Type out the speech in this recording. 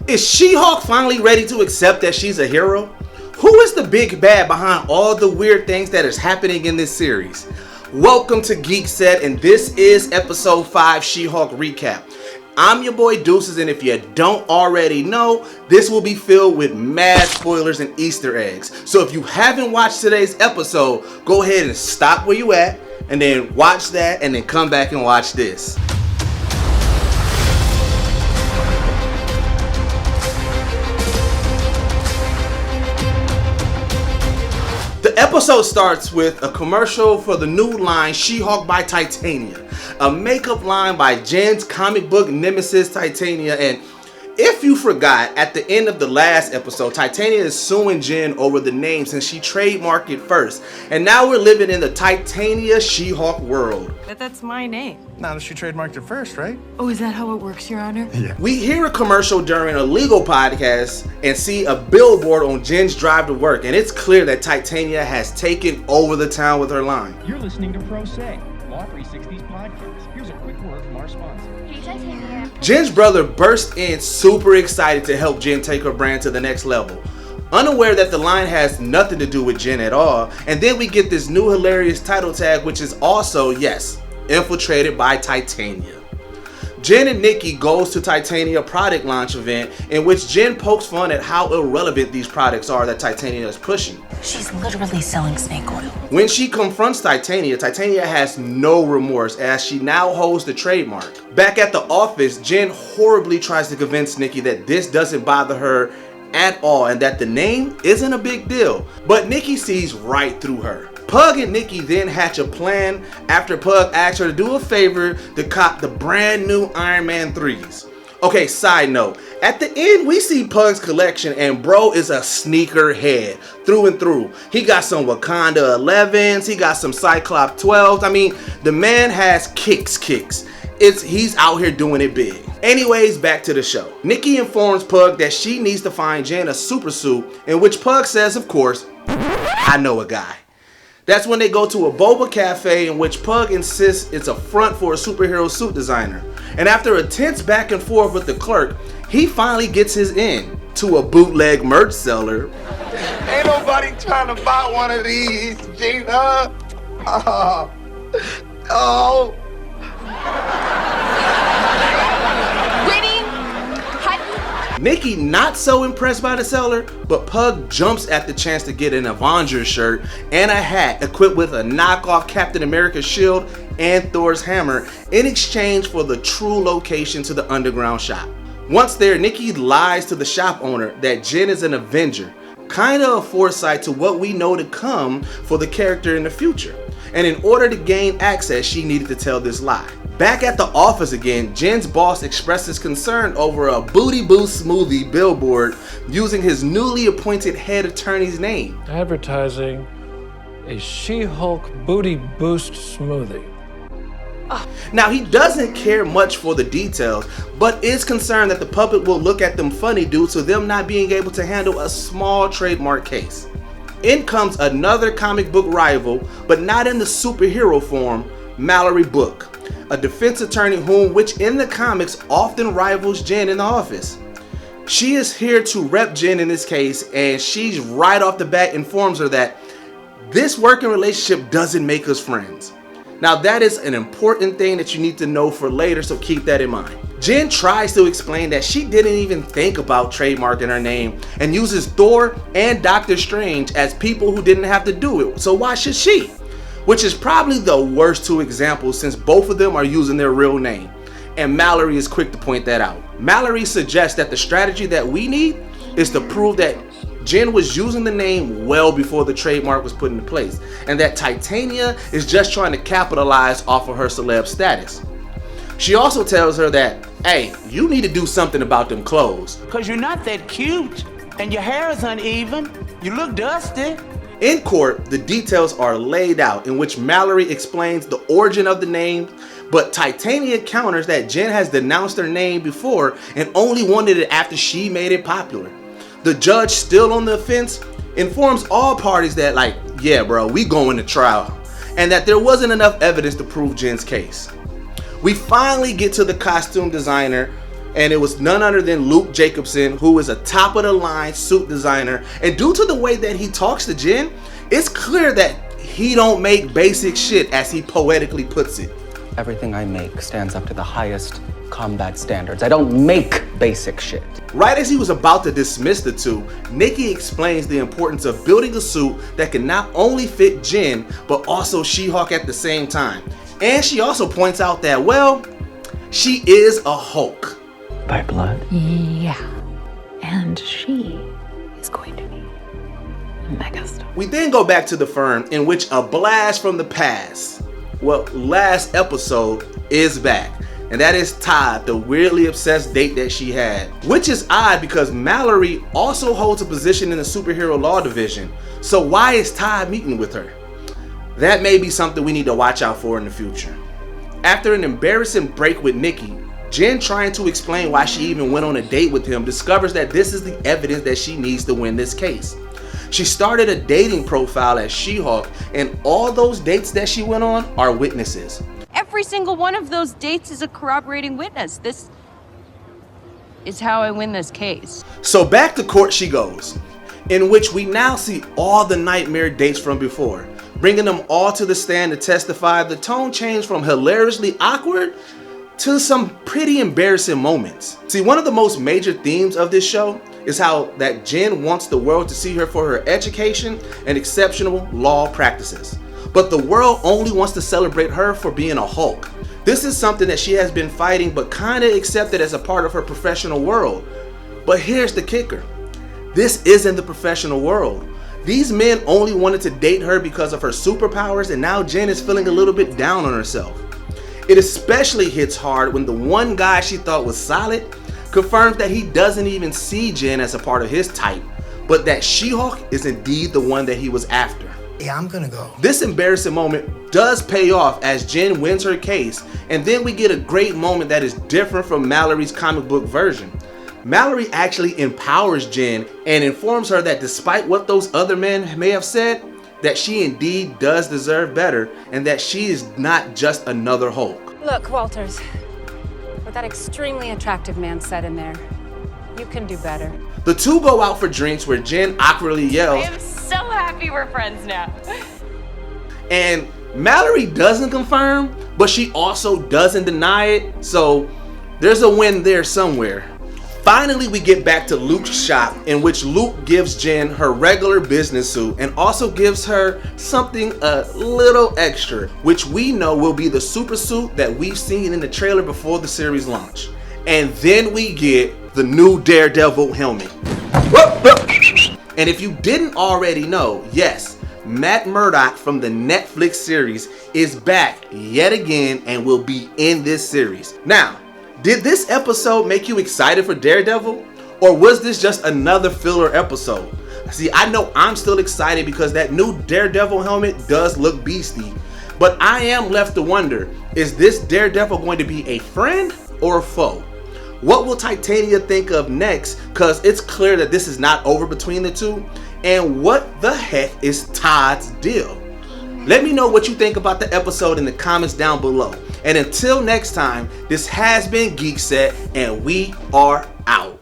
Is She-Hulk finally ready to accept that she's a hero? Who is the big bad behind all the weird things that is happening in this series? Welcome to Geekset, and this is episode 5 She-Hulk recap. I'm your boy Deuces, and if you don't already know, this will be filled with mad spoilers and Easter eggs. So if you haven't watched today's episode, go ahead and stop where you at, and then watch that, and then come back and watch this. The episode starts with a commercial for the new line She-Hulk by Titania, a makeup line by Jen's comic book nemesis Titania. And if you forgot, at the end of the last episode, Titania is suing Jen over the name since she trademarked it first. And now we're living in the Titania She-Hulk world. But that's my name. Now that she trademarked it first, right? Oh, is that how it works, Your Honor? Yeah. We hear a commercial during a legal podcast and see a billboard on Jen's drive to work, and it's clear that Titania has taken over the town with her line. You're listening to Pro Se, Law 360's podcast. Here's a quick word from our sponsor. Hey, Titania. Jen's brother burst in super excited to help Jen take her brand to the next level, unaware that the line has nothing to do with Jen at all. And then we get this new hilarious title tag, which is also, yes, infiltrated by Titania. Jen and Nikki goes to Titania product launch event in which Jen pokes fun at how irrelevant these products are that Titania is pushing. She's literally selling snake oil. When she confronts Titania, Titania has no remorse as she now holds the trademark. Back at the office, Jen horribly tries to convince Nikki that this doesn't bother her at all and that the name isn't a big deal. But Nikki sees right through her. Pug and Nikki then hatch a plan after Pug asks her to do a favor to cop the brand new Iron Man 3s. Okay, side note, at the end we see Pug's collection and bro is a sneaker head through and through. He got some Wakanda 11s, he got some Cyclops 12s. I mean, the man has kicks. He's out here doing it big. Anyways, back to the show. Nikki informs Pug that she needs to find Jen a super suit, in which Pug says, of course, I know a guy. That's when they go to a boba cafe in which Pug insists it's a front for a superhero suit designer. And after a tense back and forth with the clerk, he finally gets his in to a bootleg merch seller. Ain't nobody trying to buy one of these, Gina. Oh. Nikki not so impressed by the seller, but Pug jumps at the chance to get an Avengers shirt and a hat equipped with a knockoff Captain America shield and Thor's hammer in exchange for the true location to the underground shop. Once there, Nikki lies to the shop owner that Jen is an Avenger, kind of a foresight to what we know to come for the character in the future. And in order to gain access, she needed to tell this lie. Back at the office again, Jen's boss expresses concern over a Booty Boost smoothie billboard using his newly appointed head attorney's name. Advertising a She-Hulk Booty Boost smoothie. Now, he doesn't care much for the details, but is concerned that the public will look at them funny due to them not being able to handle a small trademark case. In comes another comic book rival, but not in the superhero form, Mallory Book, a defense attorney which in the comics often rivals Jen in the office. She is here to rep Jen in this case, and she's right off the bat informs her that this working relationship doesn't make us friends. Now that is an important thing that you need to know for later, so keep that in mind. Jen tries to explain that she didn't even think about trademarking her name and uses Thor and Doctor Strange as people who didn't have to do it, so why should she? Which is probably the worst two examples since both of them are using their real name. And Mallory is quick to point that out. Mallory suggests that the strategy that we need is to prove that Jen was using the name well before the trademark was put into place, and that Titania is just trying to capitalize off of her celeb status. She also tells her that, hey, you need to do something about them clothes. Cause you're not that cute, and your hair is uneven, you look dusty. In court, the details are laid out in which Mallory explains the origin of the name, but Titania counters that Jen has denounced her name before and only wanted it after she made it popular. The judge, still on the fence, informs all parties that, like, yeah bro, we going to trial, and that there wasn't enough evidence to prove Jen's case. We finally get to the costume designer And it was none other than Luke Jacobson, who is a top of the line suit designer. And due to the way that he talks to Jen, it's clear that he don't make basic shit, as he poetically puts it. Everything I make stands up to the highest combat standards. I don't make basic shit. Right as he was about to dismiss the two, Nikki explains the importance of building a suit that can not only fit Jen, but also She-Hulk at the same time. And she also points out that, well, she is a Hulk. By blood? Yeah. And she is going to be a megastar. We then go back to the firm, in which a blast from the past, well, last episode, is back. And that is Todd, the weirdly obsessed date that she had. Which is odd because Mallory also holds a position in the superhero law division. So why is Todd meeting with her? That may be something we need to watch out for in the future. After an embarrassing break with Nikki, Jen, trying to explain why she even went on a date with him, discovers that this is the evidence that she needs to win this case. She started a dating profile as She-Hulk, and all those dates that she went on are witnesses. Every single one of those dates is a corroborating witness. This is how I win this case. So back to court she goes, in which we now see all the nightmare dates from before. Bringing them all to the stand to testify, the tone changed from hilariously awkward to some pretty embarrassing moments. See, one of the most major themes of this show is how that Jen wants the world to see her for her education and exceptional law practices. But the world only wants to celebrate her for being a Hulk. This is something that she has been fighting but kinda accepted as a part of her professional world. But here's the kicker. This isn't the professional world. These men only wanted to date her because of her superpowers, and now Jen is feeling a little bit down on herself. It especially hits hard when the one guy she thought was solid confirms that he doesn't even see Jen as a part of his type, but that She-Hulk is indeed the one that he was after. Yeah, I'm gonna go. This embarrassing moment does pay off as Jen wins her case, and then we get a great moment that is different from Mallory's comic book version. Mallory actually empowers Jen and informs her that despite what those other men may have said, that she indeed does deserve better, and that she is not just another Hulk. Look, Walters, what that extremely attractive man said in there, you can do better. The two go out for drinks where Jen awkwardly yells, I am so happy we're friends now. and Mallory doesn't confirm, but she also doesn't deny it, so there's a win there somewhere. Finally, we get back to Luke's shop, in which Luke gives Jen her regular business suit and also gives her something a little extra, which we know will be the super suit that we've seen in the trailer before the series launch. And then we get the new Daredevil helmet. And if you didn't already know, yes, Matt Murdock from the Netflix series is back yet again and will be in this series. Now, did this episode make you excited for Daredevil? Or was this just another filler episode? See, I know I'm still excited because that new Daredevil helmet does look beastie. But I am left to wonder, is this Daredevil going to be a friend or a foe? What will Titania think of next? Because it's clear that this is not over between the two. And what the heck is Todd's deal? Let me know what you think about the episode in the comments down below. And until next time, this has been Geekset, and we are out.